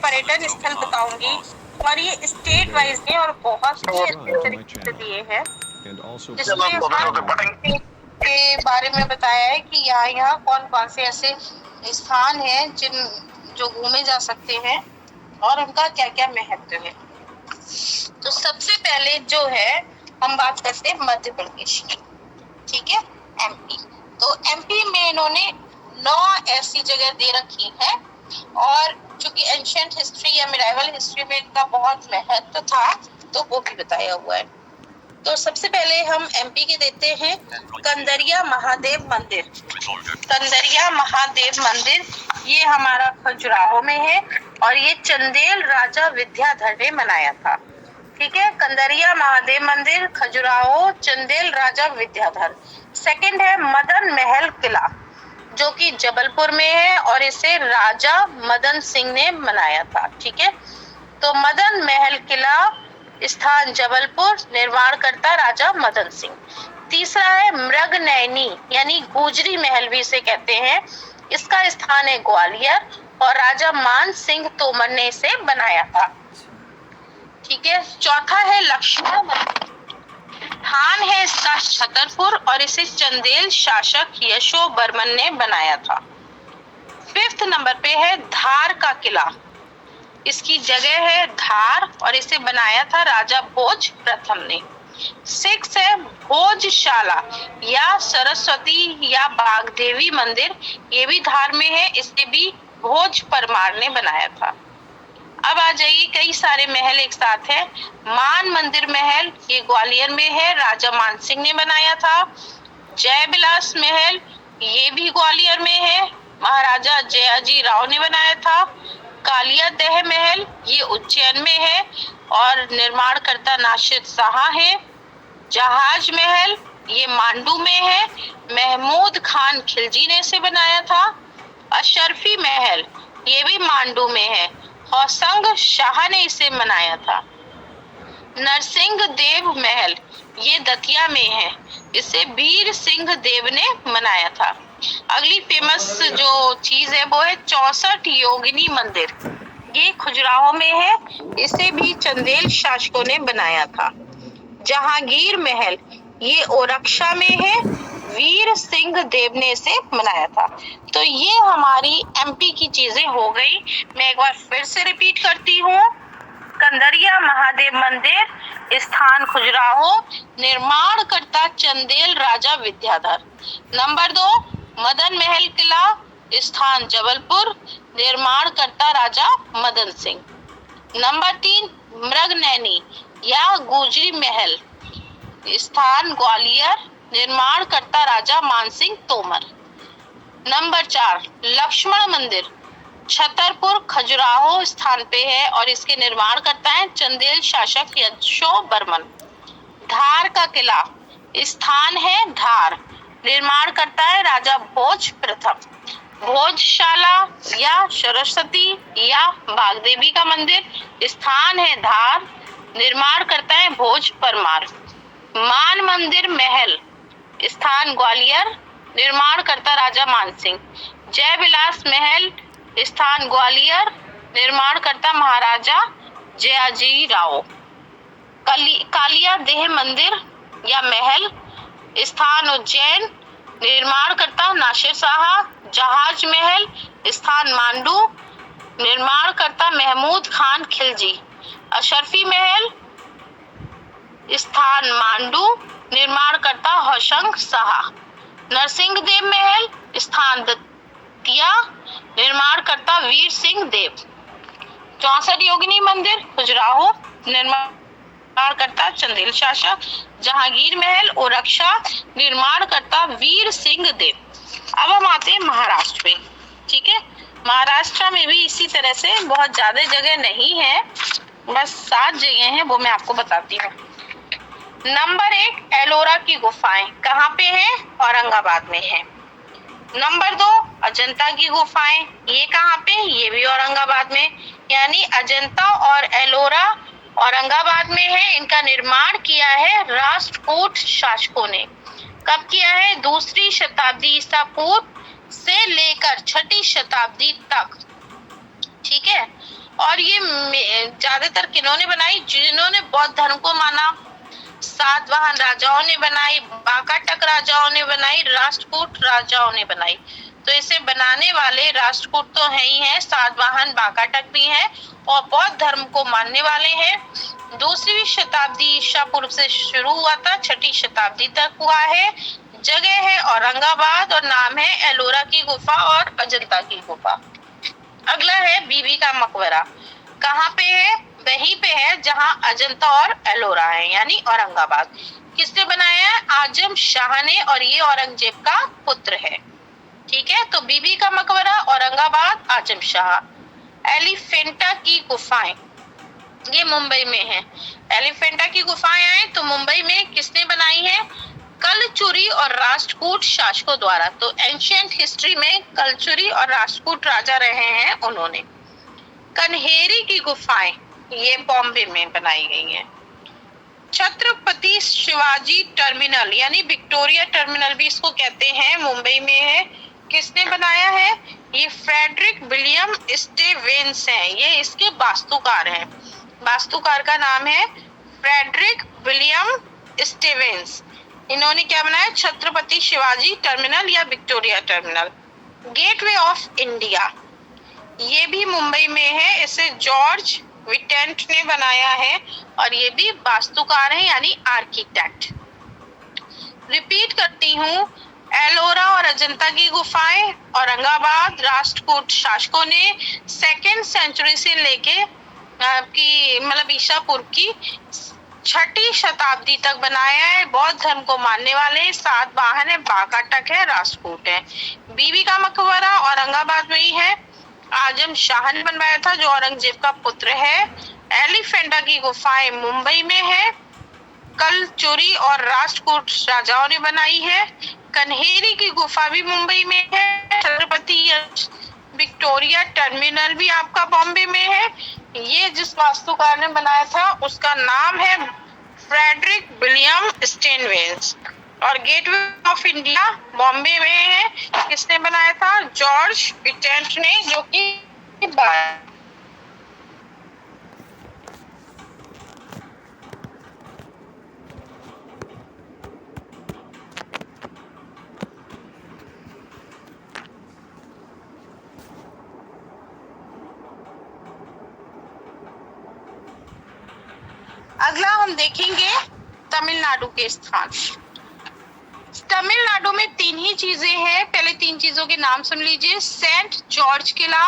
पर्यटन स्थल बताऊंगी और ये स्टेट वाइज है और बहुत ही अच्छे तरीके से दिए हैं, जिसमें हर स्टेट के बारे में बताया है कि यहाँ कौन कौन से ऐसे स्थान हैं जो घूमे जा सकते हैं और उनका क्या क्या महत्व है। तो सबसे पहले जो है हम बात करते हैं मध्य प्रदेश की, ठीक है, एमपी। तो एमपी में इन्होंने 9 ऐसी जगह दे रखी है और चूंकि एंशिएंट हिस्ट्री या मिडाइवल हिस्ट्री में इनका बहुत महत्व था तो वो भी बताया हुआ है। तो सबसे पहले हम एमपी के देते हैं कंदरिया महादेव मंदिर। कंदरिया महादेव मंदिर ये हमारा खजुराहो में है और ये चंदेल राजा विद्याधर ने बनाया था, ठीक है। कंदरिया महादेव मंदिर खजुराहो, चंदेल राजा विद्याधर। सेकंड है मदन महल किला जो कि जबलपुर में है और इसे राजा मदन सिंह ने बनाया था, ठीक है। तो मदन महल किला स्थान जबलपुर, निर्माणकर्ता राजा मदन सिंह। तीसरा है मृगनयनी यानी गुजरी महल भी इसे कहते हैं, इसका स्थान है ग्वालियर और राजा मान सिंह तोमर ने इसे बनाया था, ठीक है। चौथा है लक्ष्मण मंदिर, स्थान है इसका छतरपुर और इसे चंदेल शासक यशो बर्मन ने बनाया था। फिफ्थ नंबर पे है धार का किला, इसकी जगह है धार और इसे बनाया था राजा भोज प्रथम ने। 6 है भोजशाला या सरस्वती या बागदेवी मंदिर, ये भी धार में है, इसे भी भोज परमार ने बनाया था। अब आ जाइए, कई सारे महल एक साथ है। मान मंदिर महल ये ग्वालियर में है, राजा मान सिंह ने बनाया था। जय विलास महल ये भी ग्वालियर में है, महाराजा जयाजी राव ने बनाया था। कालिया दह महल ये उज्जैन में है और निर्माणकर्ता नासिर शाह है। जहाज महल ये मांडू में है, महमूद खान खिलजी ने इसे बनाया था। अशरफी महल ये भी मांडू में है, हौसंग शाह ने इसे बनाया था। नरसिंह देव महल ये दतिया में है, इसे वीर सिंह देव ने बनाया था। अगली फेमस जो चीज है वो है 64 योगिनी मंदिर, ये खजुराहो में है, इसे भी चंदेल शासकों ने बनाया था। जहांगीर महल ये ओरछा में है, वीर सिंह देव ने इसे बनाया था। तो ये हमारी एमपी की चीजें हो गई। मैं एक बार फिर से रिपीट करती हूँ, कंदरिया महादेव मंदिर स्थान खजुराहो, निर्माणकर्ता चंदेल राजा विद्याधर। नंबर 2 मदन महल किला स्थान जबलपुर, निर्माणकर्ता राजा मदन सिंह। नंबर 3 मृगनयनी या गुजरी महल स्थान ग्वालियर, निर्माणकर्ता राजा मानसिंह तोमर। नंबर 4 लक्ष्मण मंदिर छतरपुर खजुराहो स्थान पे है और इसके निर्माणकर्ता हैं चंदेल शासक यशो बर्मन। धार का किला स्थान है धार, निर्माणकर्ता है राजा भोज प्रथम। भोजशाला या सरस्वती या बागदेवी का मंदिर स्थान है धार, निर्माणकर्ता है भोज परमार। मान मंदिर महल स्थान ग्वालियर, निर्माणकर्ता राजा मानसिंह। जय विलास महल स्थान ग्वालियर, निर्माणकर्ता महाराजा जयाजी राव। कालिया देह मंदिर या महल स्थान उज्जैन, निर्माणकर्ता नासिर शाह। जहाज महल स्थान मांडू, निर्माणकर्ता महमूद खान खिलजी। अशरफी महल स्थान मांडू, निर्माणकर्ता हौसंग शाह। नरसिंह देव महल स्थान दतिया, निर्माणकर्ता वीर सिंह देव। 64 योगिनी मंदिर खजुराहो, निर्माणकर्ता चंदेल शासक। जहांगीर महल ओरछा, निर्माणकर्ता वीर सिंह देव। अब हम आते हैं महाराष्ट्र में, ठीक है। महाराष्ट्र में भी इसी तरह से बहुत ज्यादा जगह नहीं है, बस 7 जगह हैं, वो मैं आपको बताती हूँ। नंबर 1 एलोरा की गुफाएं कहाँ पे है? औरंगाबाद में है। नंबर 2 अजंता की गुफाएं, ये कहाँ पे? ये भी औरंगाबाद में। यानी अजंता और एलोरा औरंगाबाद में है। इनका निर्माण किया है राष्ट्रकूट शासकों ने। कब किया है? 2री शताब्दी ईसा पूर्व से लेकर 6ठी शताब्दी तक, ठीक है। और ये ज्यादातर किन्होंने बनाई? जिन्होंने बौद्ध धर्म को माना। सातवाहन राजाओं ने बनाई, बाकाटक राजाओं ने बनाई, राष्ट्रकूट राजाओं ने बनाई। तो इसे बनाने वाले राष्ट्रकूट तो है ही है, सातवाहन बाकाटक भी है और बौद्ध धर्म को मानने वाले हैं। दूसरी शताब्दी ईसा पूर्व से शुरू हुआ था, छठी शताब्दी तक हुआ है। जगह है औरंगाबाद और नाम है एलोरा की गुफा और अजंता की गुफा। अगला है बीबी का मकबरा। कहाँ पे है? वहीं पे है जहाँ अजंता और एलोरा है, यानी औरंगाबाद। किसने बनाया है? आजम शाह ने, और ये औरंगजेब का पुत्र है। ठीक है, तो बीबी का मकबरा, औरंगाबाद, आजम शाह। एलिफेंटा की गुफाएं, ये मुंबई में है। एलिफेंटा की गुफाएं आए तो मुंबई में किसने बनाई है? कलचुरी और राष्ट्रकूट शासकों द्वारा। तो एंशिएंट हिस्ट्री में कलचुरी और राष्ट्रकूट राजा रहे हैं उन्होंने। कन्हेरी की गुफाएं, ये बॉम्बे में बनाई गई हैं। छत्रपति शिवाजी टर्मिनल यानी विक्टोरिया टर्मिनल भी इसको कहते हैं, मुंबई में है। किसने बनाया है? ये फ्रेडरिक विलियम स्टेवेंस हैं, ये इसके वास्तुकार हैं। वास्तुकार का नाम है फ्रेडरिक विलियम स्टेवेंस। इन्होंने क्या बनाया? छत्रपति शिवाजी टर्मिनल या Victoria terminal. Gateway of India, ये भी मुंबई में है, इसे जॉर्ज विटेंट ने बनाया है और ये भी वास्तुकार है यानी आर्किटेक्ट। रिपीट करती हूँ, एलोरा और अजंता की गुफाएं औरंगाबाद राष्ट्रकूट शासकों ने सेकेंड सेंचुरी से लेके की मतलब ईसा पूर्व की छठी शताब्दी तक बनाया है। बौद्ध धर्म को मानने वाले सातवाहन है, बाकाटक है, राष्ट्रकूट है। बीबी का मकबरा औरंगाबाद में ही है, आजम शाह ने बनवाया था जो औरंगजेब का पुत्र है। एलिफेंटा की गुफाएं मुंबई में है, कलचुरी और राष्ट्रकूट राजाओं ने बनाई है। कन्हेरी की गुफा भी मुंबई में है। छत्रपति विक्टोरिया टर्मिनल भी आपका बॉम्बे में है। ये जिस वास्तुकार ने बनाया था उसका नाम है फ्रेडरिक विलियम स्टेनवेंस। और गेटवे ऑफ इंडिया बॉम्बे में है, किसने बनाया था? जॉर्ज विटेंट ने, जो कि अगला हम देखेंगे तमिलनाडु के स्थान। तमिलनाडु में तीन ही चीजें हैं, पहले तीन चीजों के नाम सुन लीजिए। सेंट जॉर्ज किला,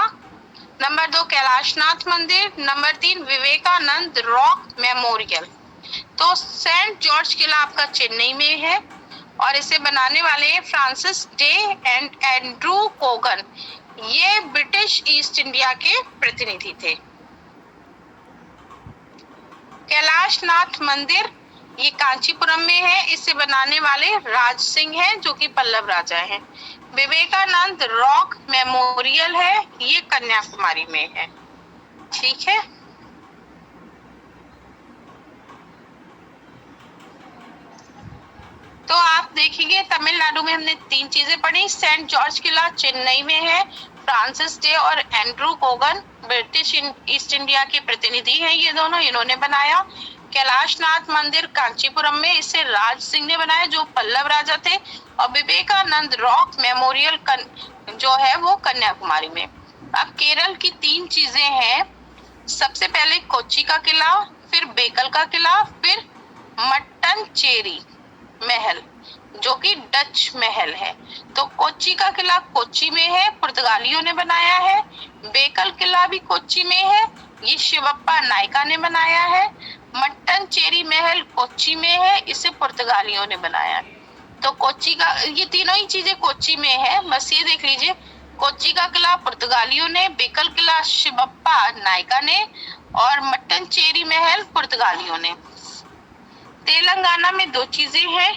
नंबर 2 कैलाशनाथ मंदिर, नंबर 3 विवेकानंद रॉक मेमोरियल। तो सेंट जॉर्ज किला आपका चेन्नई में है और इसे बनाने वाले हैं Francis day and Andrew Kogan. ये ब्रिटिश ईस्ट इंडिया के प्रतिनिधि थे। कैलाशनाथ मंदिर ये कांचीपुरम में है, इसे बनाने वाले राज सिंह हैं जो कि पल्लव राजा हैं। विवेकानंद रॉक मेमोरियल है, ये कन्याकुमारी में है। ठीक है, तो आप देखेंगे तमिलनाडु में हमने तीन चीजें पढ़ी। सेंट जॉर्ज किला चेन्नई में है, फ्रांसिस डे और Andrew Kogan British east India के प्रतिनिधि हैं, ये दोनों इन्होंने बनाया। कैलाशनाथ मंदिर कांचीपुरम में, इसे राज सिंह ने बनाया जो पल्लव राजा थे। और विवेकानंद रॉक मेमोरियल जो है वो कन्याकुमारी में। अब केरल की तीन चीजें हैं, सबसे पहले कोच्चि का किला, फिर बेकल का किला, फिर मट्टनचेरी महल जो कि डच महल है। तो कोच्चि का किला कोच्चि में है, पुर्तगालियों ने बनाया है। बेकल किला भी कोच्चि में है, ये शिवप्पा नायका ने बनाया है। मट्टनचेरी महल कोच्चि में है, इसे पुर्तगालियों ने बनाया है। तो कोच्चि का, ये तीनों ही चीजें कोच्चि में है, बस ये देख लीजिए। कोच्चि का किला पुर्तगालियों ने, बेकल किला शिवप्पा नायका ने और मट्टनचेरी महल पुर्तगालियों ने। तेलंगाना में दो चीजें हैं,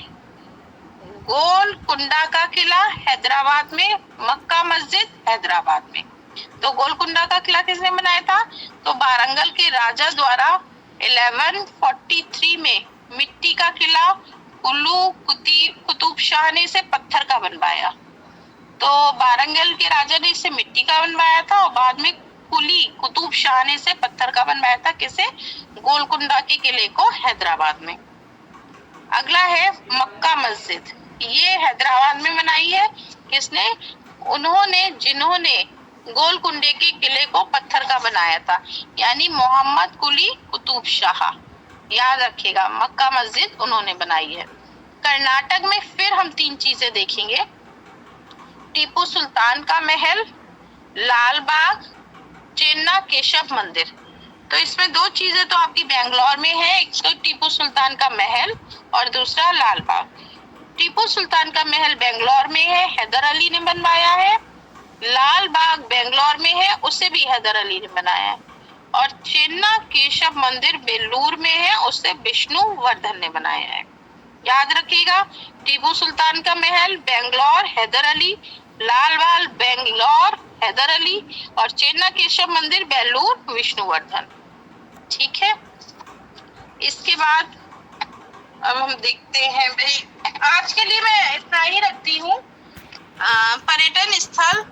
गोलकुंडा का किला हैदराबाद में, मक्का मस्जिद हैदराबाद में। तो गोलकुंडा का किला किसने बनाया था? तो वारंगल के राजा द्वारा 1143 में मिट्टी का किला कुल्लू कुतुब शाह ने इसे पत्थर का बनवाया। तो वारंगल के राजा ने इसे मिट्टी का बनवाया था और बाद में कुली कुतुब शाह ने इसे पत्थर का बनवाया था। किसे? गोलकुंडा के किले को, हैदराबाद में। अगला है मक्का मस्जिद, ये हैदराबाद में बनाई है। किसने? उन्होंने जिन्होंने गोलकुंडे के किले को पत्थर का बनाया था, यानी मोहम्मद कुली कुतुब शाह। याद रखिएगा, मक्का मस्जिद उन्होंने बनाई है। कर्नाटक में फिर हम 3 चीजें देखेंगे, टीपू सुल्तान का महल, लाल बाग, चेन्ना केशव मंदिर। तो इसमें 2 चीजें तो आपकी बेंगलोर में है, एक तो टीपू सुल्तान का महल और दूसरा लाल बाग। टीपू सुल्तान का महल बेंगलोर में है, हैदर अली ने बनवाया है। लाल बाग बेंगलोर में है, उसे भी हैदर अली ने बनाया है। और चेन्ना केशव मंदिर बेलूर में है, उसे विष्णुवर्धन ने बनाया है। याद रखिएगा, टीपू सुल्तान का महल बेंगलोर हैदर अली, लाल बाग बेंगलोर हैदर अली और चेन्ना केशव मंदिर बेलूर विष्णुवर्धन। ठीक है, इसके बाद अब हम देखते हैं भाई, आज के लिए मैं इतना ही रखती हूँ। पर्यटन स्थल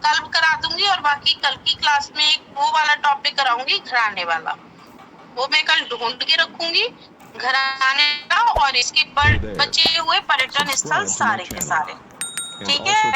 कल करा दूंगी और बाकी कल की क्लास में एक वो वाला टॉपिक कराऊंगी, घराने वाला, वो मैं कल ढूंढ के रखूंगी, घराने का और इसके बचे हुए पर्यटन स्थल सारे के सारे। ठीक है।